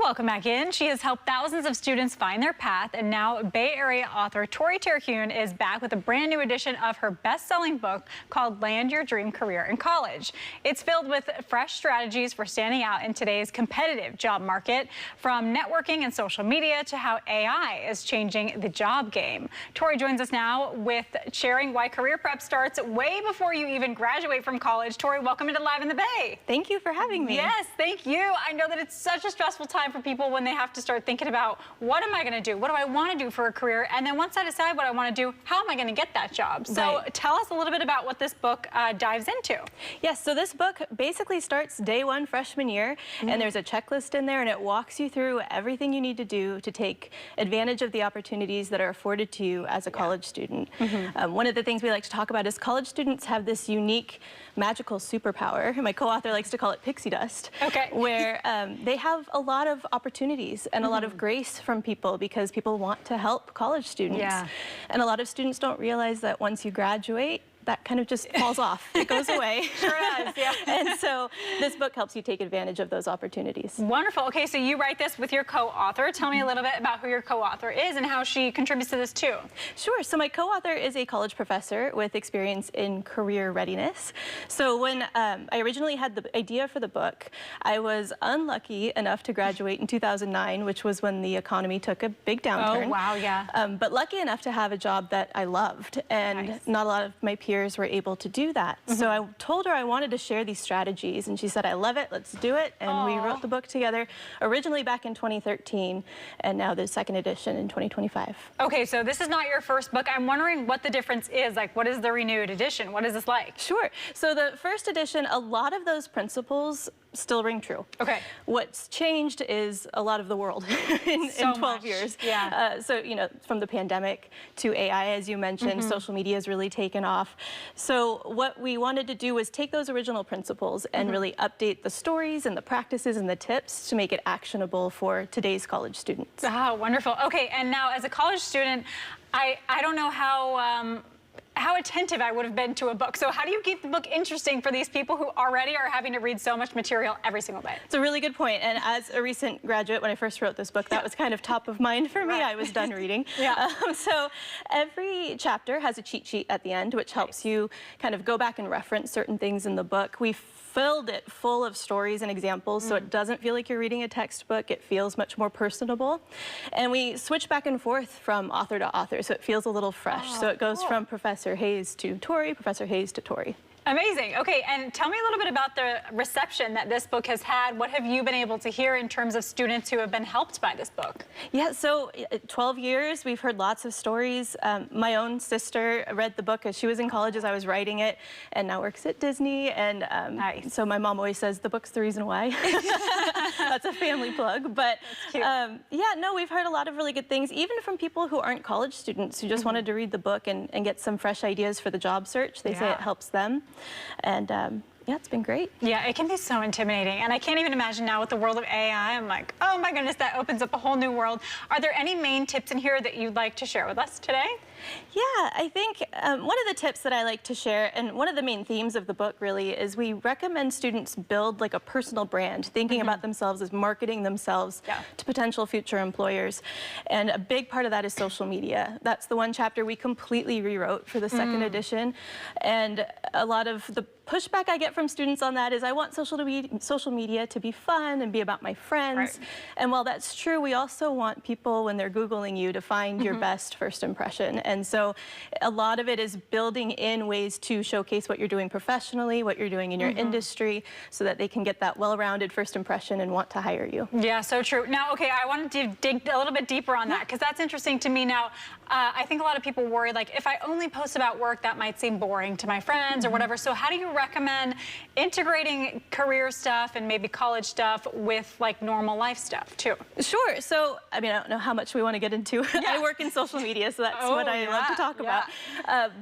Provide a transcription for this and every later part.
Welcome back in. She has helped thousands of students find their path, and now Bay Area author Tori Terhune is back with a brand new edition of her best-selling book called Land Your Dream Career in College. It's filled with fresh strategies for standing out in today's competitive job market, from networking and social media to how AI is changing the job game. Tori joins us now with sharing why career prep starts way before you even graduate from college. Tori, welcome to Live in the Bay. Thank you for having me. Yes, thank you. I know that it's such a stressful time for people when they have to start thinking about, what am I going to do? What do I want to do for a career? And then once I decide what I want to do, how am I going to get that job? So tell us a little bit about what this book dives into. Yes, so this book basically starts day one freshman year, and there's a checklist in there, and it walks you through everything you need to do to take advantage of the opportunities that are afforded to you as a college student. One of the things we like to talk about is college students have this unique magical superpower. My co-author likes to call it pixie dust, where they have a lot of opportunities and a lot of grace from people because people want to help college students. And a lot of students don't realize that once you graduate, that kind of just falls off. It goes away. Sure does, yeah. And so this book helps you take advantage of those opportunities. Wonderful. Okay, so you write this with your co-author. Tell me a little bit about who your co-author is and how she contributes to this too. Sure. So my co-author is a college professor with experience in career readiness. So when I originally had the idea for the book, I was unlucky enough to graduate in 2009, which was when the economy took a big downturn. Oh, wow, yeah. But lucky enough to have a job that I loved, and not a lot of my peers were able to do that. So I told her I wanted to share these strategies, and she said, I love it, let's do it. And we wrote the book together, originally back in 2013, and now the second edition in 2025. Okay, so this is not your first book. I'm wondering what the difference is. Like, what is the renewed edition? What is this like? Sure. So the first edition, a lot of those principles still ring true. Okay. What's changed is a lot of the world in 12 years. Yeah. So, you know, from the pandemic to AI, as you mentioned, social media has really taken off. So what we wanted to do was take those original principles and really update the stories and the practices and the tips to make it actionable for today's college students. Oh, wonderful. Okay, and now as a college student, I don't know how attentive I would have been to a book. So how do you keep the book interesting for these people who already are having to read so much material every single day? It's a really good point. And as a recent graduate, when I first wrote this book, that was kind of top of mind for me. I was done reading. So every chapter has a cheat sheet at the end, which helps you kind of go back and reference certain things in the book. We filled it full of stories and examples, so it doesn't feel like you're reading a textbook. It feels much more personable. And we switch back and forth from author to author, so it feels a little fresh. So it goes from Professor Hayes to Tori, Professor Hayes to Tori. Amazing. Okay, and tell me a little bit about the reception that this book has had. What have you been able to hear in terms of students who have been helped by this book? Yeah, so 12 years, we've heard lots of stories. My own sister read the book as she was in college as I was writing it, and now works at Disney. And so my mom always says the book's the reason why. That's a family plug. But yeah, no, we've heard a lot of really good things, even from people who aren't college students who just wanted to read the book and get some fresh ideas for the job search. They say it helps them. And yeah, it's been great. Yeah, it can be so intimidating. And I can't even imagine now with the world of AI, I'm like, oh my goodness, that opens up a whole new world. Are there any main tips in here that you'd like to share with us today? Yeah, I think one of the tips that I like to share, and one of the main themes of the book really, is we recommend students build like a personal brand, thinking about themselves as marketing themselves to potential future employers. And a big part of that is social media. That's the one chapter we completely rewrote for the second edition. And a lot of the pushback I get from students on that is, I want social media to be fun and be about my friends. And while that's true, we also want people, when they're Googling you, to find your best first impression. And so a lot of it is building in ways to showcase what you're doing professionally, what you're doing in your industry, so that they can get that well-rounded first impression and want to hire you. Yeah, so true. Now, okay, I wanted to dig a little bit deeper on that, because that's interesting to me. Now, I think a lot of people worry, like, if I only post about work, that might seem boring to my friends or whatever. So how do you recommend integrating career stuff and maybe college stuff with like normal life stuff too? Sure. So, I mean, I don't know how much we want to get into. I work in social media, so that's what I love to talk about.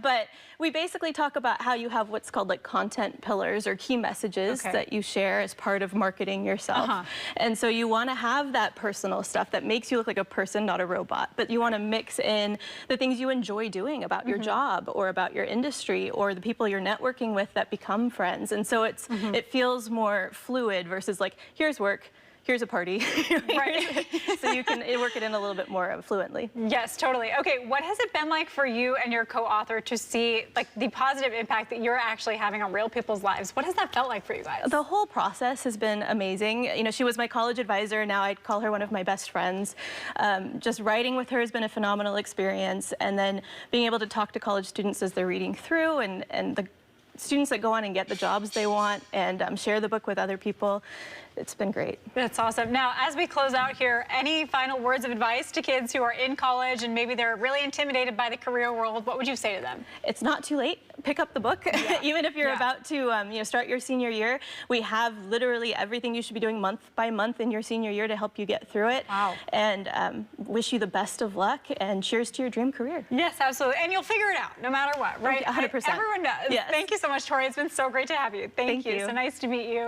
But we basically talk about how you have what's called like content pillars or key messages that you share as part of marketing yourself. And so you want to have that personal stuff that makes you look like a person, not a robot. But you want to mix in the things you enjoy doing about your job or about your industry or the people you're networking with that become friends. And so it feels more fluid versus like, here's work, here's a party. Right. So you can work it in a little bit more fluently. Yes, totally. Okay, what has it been like for you and your co-author to see like the positive impact that you're actually having on real people's lives? What has that felt like for you guys? The whole process has been amazing. You know, she was my college advisor. Now I'd call her one of my best friends. Just writing with her has been a phenomenal experience. And then being able to talk to college students as they're reading through, and the students that go on and get the jobs they want, and share the book with other people. It's been great. That's awesome. Now, as we close out here, any final words of advice to kids who are in college and maybe they're really intimidated by the career world? What would you say to them? It's not too late. Pick up the book. Yeah. Even if you're about to start your senior year, we have literally everything you should be doing month by month in your senior year to help you get through it. Wow. And wish you the best of luck, and cheers to your dream career. Yes, absolutely. And you'll figure it out no matter what, right? 100%. Everyone does. Yes. Thank you so much, Tori. It's been so great to have you. Thank you. you. So nice to meet you.